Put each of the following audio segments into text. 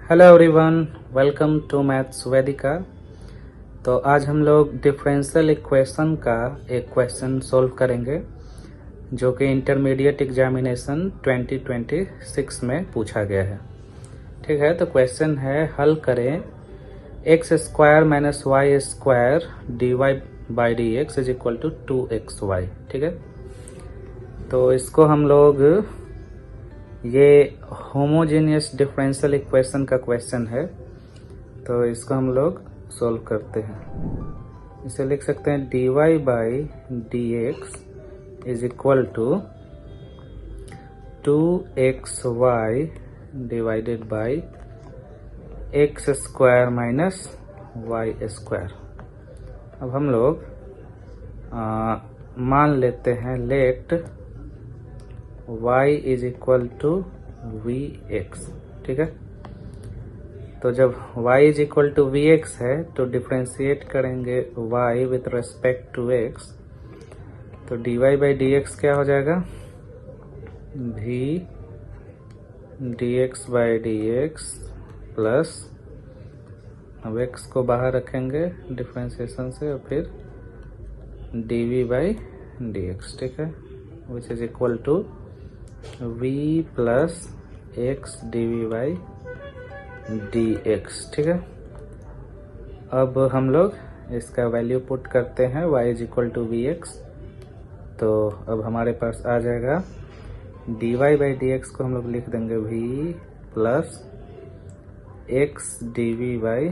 Hello everyone, welcome to maths Vedika. तो आज हम लोग डिफरेंशियल इक्वेशन का एक क्वेश्चन सोल्व करेंगे जो कि इंटरमीडिएट एग्जामिनेशन 2026 में पूछा गया है। ठीक है, तो क्वेश्चन है हल करें x square minus y square d y by d x is equal to 2xy। ठीक है, तो इसको हम लोग ये होमोजेनियस डिफरेंशियल इक्वेशन का क्वेश्चन है, तो इसको हम लोग सोल्व करते हैं। इसे लिख सकते हैं dy by d x is equal to 2xy divided by x square minus y square. अब हम लोग मान लेते हैं let y is equal to v x. ठीक है, तो जब y is equal to v x है तो डिफ्रेंशिएट करेंगे y with respect to x, तो dy बाई डी एक्स क्या हो जाएगा, v d x by d x plus, अब x को बाहर रखेंगे डिफ्रेंशिएशन से और फिर dv बाई डी एक्स। ठीक है, which is equal to v plus x d v by d x. ठीक है, अब हम लोग इसका वैल्यू पुट करते हैं y is equal to v x, तो अब हमारे पास आ जाएगा dy बाई डी एक्स को हम लोग लिख देंगे v plus x d v by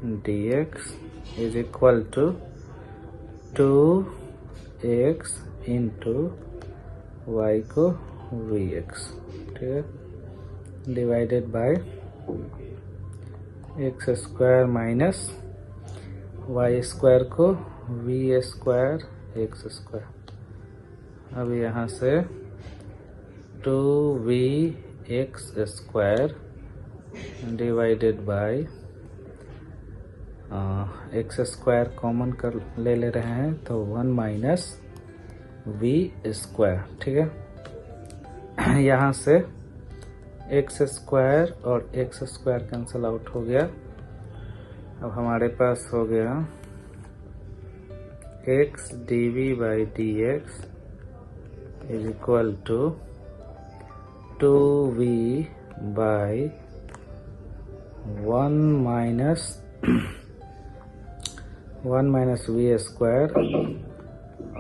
d x is equal to 2x into y को vx। ठीक है, divided by x square minus y square को वी स्क्वायर एक्स स्क्वायर। अब यहाँ से 2vx square divided by x square common कर ले रहे हैं तो 1 माइनस वी स्क्वायर। ठीक है, यहाँ से एक्स स्क्वायर और एक्स स्क्वायर कैंसिल आउट हो गया। अब हमारे पास हो गया x d v by d x is equal to 2v by 1 minus v square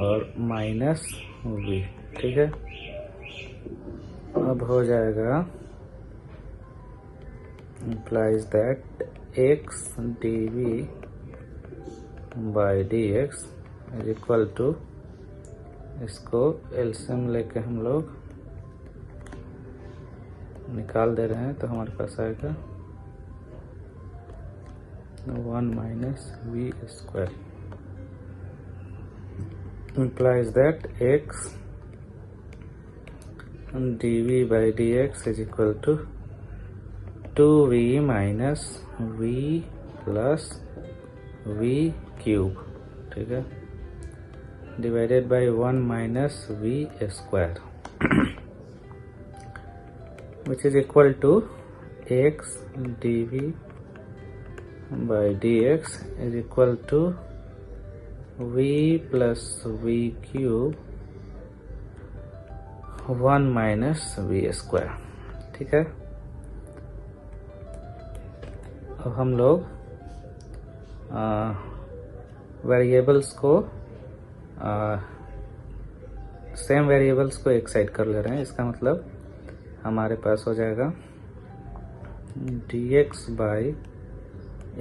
और माइनस v। ठीक है, अब हो जाएगा implies that x dv by d x is equal to, इसको एलसीएम लेके हम लोग निकाल दे रहे हैं तो हमारे पास आएगा 1 minus v square implies that x dv by dx is equal to 2v minus v plus v cube। ठीक है, divided by 1 minus v square which is equal to x dv by dx is equal to v plus v cube 1 minus v square. ठीक है, अब हम लोग variables को same variables को एक साइड कर ले रहे हैं। इसका मतलब हमारे पास हो जाएगा dx by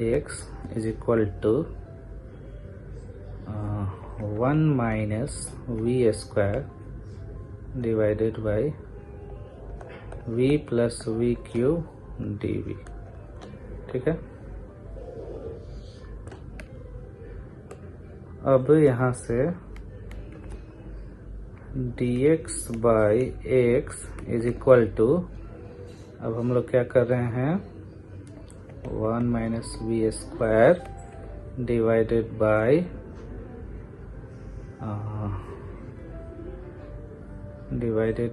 x is equal to 1 minus v square divided by v plus v cube d v. ठीक है, अब यहाँ से dx by x is equal to, अब हम लोग क्या कर रहे हैं 1 minus v square divided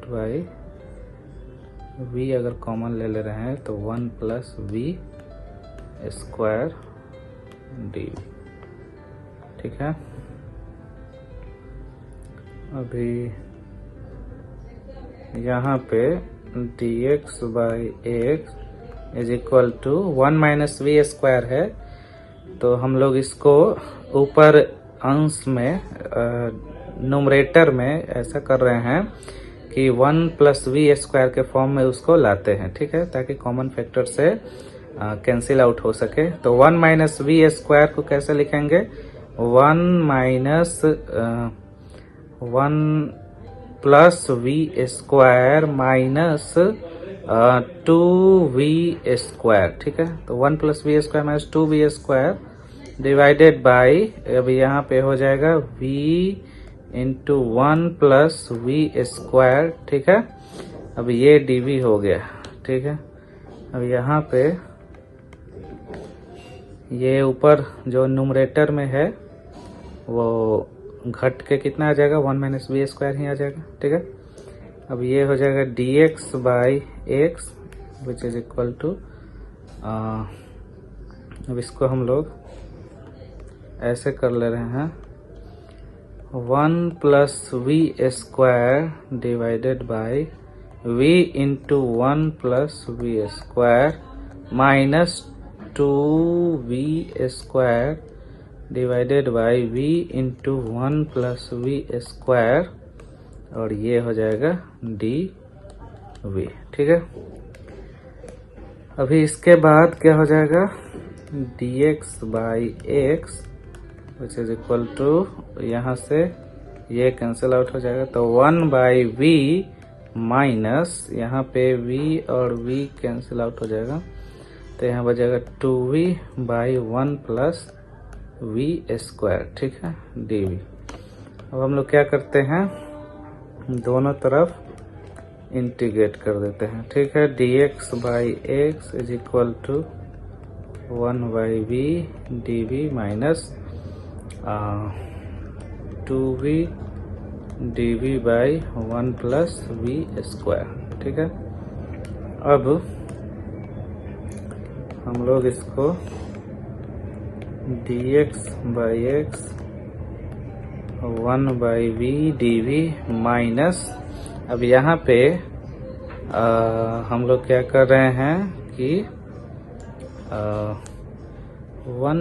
by v अगर कॉमन ले रहे हैं तो 1 प्लस वी स्क्वायर डी, ठीक है। अभी यहाँ पे dx by x is equal to 1 minus v square है, तो हम लोग इसको ऊपर अंश में न्यूमरेटर में ऐसा कर रहे हैं कि 1 प्लस वी स्क्वायर के फॉर्म में उसको लाते हैं, ठीक है, ताकि कॉमन फैक्टर से कैंसिल आउट हो सके। तो 1 माइनस वी स्क्वायर को कैसे लिखेंगे, 1 minus 1 plus v square minus 2v square, ठीक है। तो 1 plus v square minus 2v square divided by, अभी यहाँ पे हो जाएगा v into 1 plus v square, ठीक है। अब ये dv हो गया, ठीक है। अब यहाँ पे ये ऊपर जो न्यूमरेटर में है वो घट के कितना आ जाएगा, 1 माइनस वी स्क्वायर ही आ जाएगा, ठीक है। अब ये हो जाएगा dx by x which is equal to, अब इसको हम लोग ऐसे कर ले रहे हैं 1 plus v square divided by v into 1 plus v square minus 2v square divided by v into 1 plus v square, और ये हो जाएगा dv, ठीक है। अभी इसके बाद क्या हो जाएगा, dx by x which is equal to, यहाँ से ये कैंसिल आउट हो जाएगा, तो 1 बाई वी माइनस, यहाँ पे v और v कैंसिल आउट हो जाएगा, तो यहाँ बचेगा 2v by 1 plus v square, ठीक है, dv। अब हम लोग क्या करते हैं, दोनों तरफ इंटीग्रेट कर देते हैं, ठीक है। dx by x is equal to 1 by v dv minus 2v dv by 1 plus v square, ठीक है। अब हम लोग इसको dx by x 1 by v dv minus, अब यहाँ पे हम लोग क्या कर रहे हैं कि 1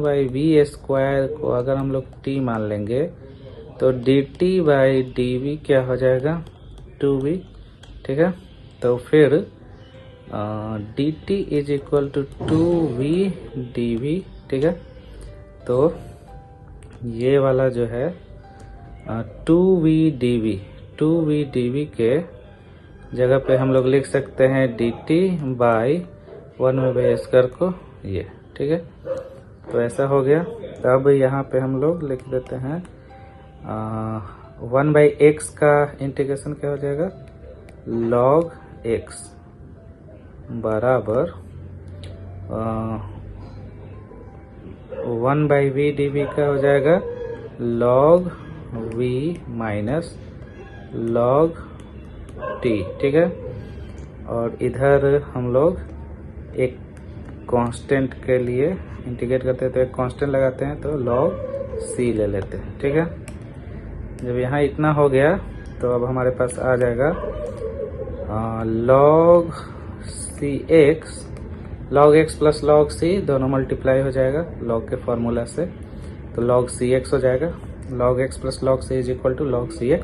बाई वी स्क्वायर को अगर हम लोग t मान लेंगे तो dt बाई dv क्या हो जाएगा, 2v, ठीक है। तो फिर dt is equal to 2v dv, ठीक है। तो ये वाला जो है 2v dv के जगह पे हम लोग लिख सकते हैं dt बाई 1 में बाई स्क्वायर को, ये, ठीक है। तो ऐसा हो गया। तो अब यहाँ पे हम लोग लिख देते हैं 1 बाई एक्स का इंटीग्रेशन क्या हो जाएगा, log x बराबर 1 बाई वी dv का हो जाएगा log v minus log t, ठीक है। और इधर हम लोग एक कांस्टेंट के लिए इंटीग्रेट करते हैं, तो एक कांस्टेंट लगाते हैं, तो log c ले लेते हैं, ठीक है। जब यहाँ इतना हो गया तो अब हमारे पास आ जाएगा log cx, log x plus log c दोनों मल्टीप्लाई हो जाएगा log के फॉर्मूला से, तो log cx हो जाएगा, log x plus log c is equal to log cx।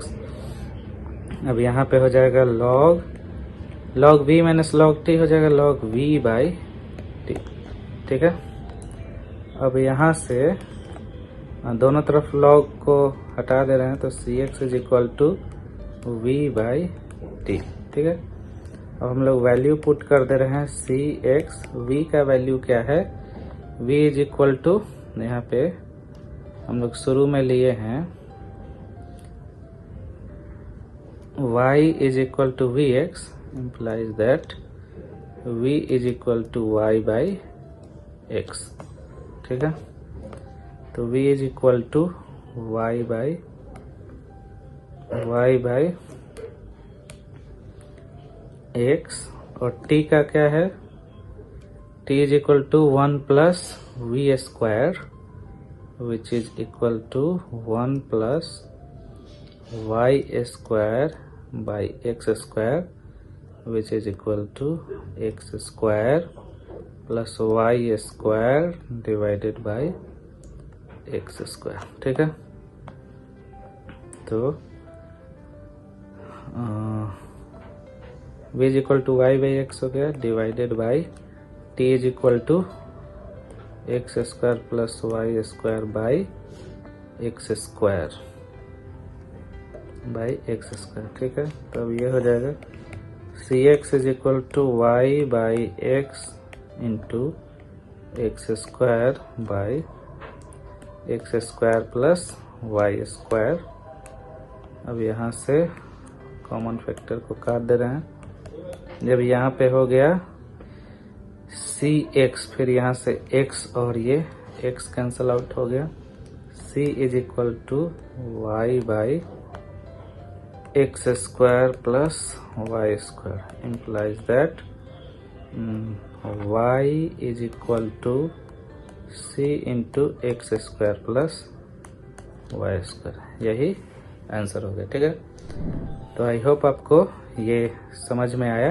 अब यहाँ पे हो जाएगा log v minus log t हो जाएगा log v बाई t, ठीक है। अब यहाँ से दोनों तरफ log को हटा दे रहे हैं, तो cx is equal to v by t, ठीक है। अब हम लोग वैल्यू पुट कर दे रहे हैं cx, v का वैल्यू क्या है, v इज इक्वल टू, यहाँ पे हम लोग शुरू में लिए हैं y is equal to vx implies that v is equal to y by x, ठीक है। तो v is equal to y by x और t का क्या है, t is equal to 1 plus v square which is equal to 1 plus y square by x square which is equal to x square plus y square divided by x square. ठीक है, तो v is equal to y by x हो गया divided by t is equal to x square plus y square by x square by x square. ठीक है, तो अब ये हो जाएगा c x is equal to y by x into x square by x square plus y square. अब यहाँ से कॉमन फैक्टर को काट दे रहे हैं। जब यहाँ पे हो गया सी एक्स, फिर यहाँ से एक्स और ये एक्स कैंसल आउट हो गया, c is equal to y by x square plus y square implies that y is equal to c into x square plus y square. यही आंसर हो गया। ठीक है, तो आई होप आपको ये समझ में आया।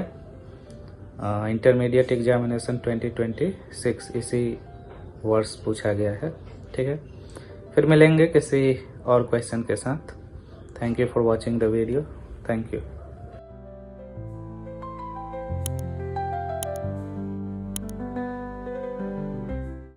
इंटरमीडिएट एग्जामिनेशन 2026 इसी वर्ष पूछा गया है। ठीक है, फिर मिलेंगे किसी और क्वेश्चन के साथ। Thank you for watching the video. Thank you.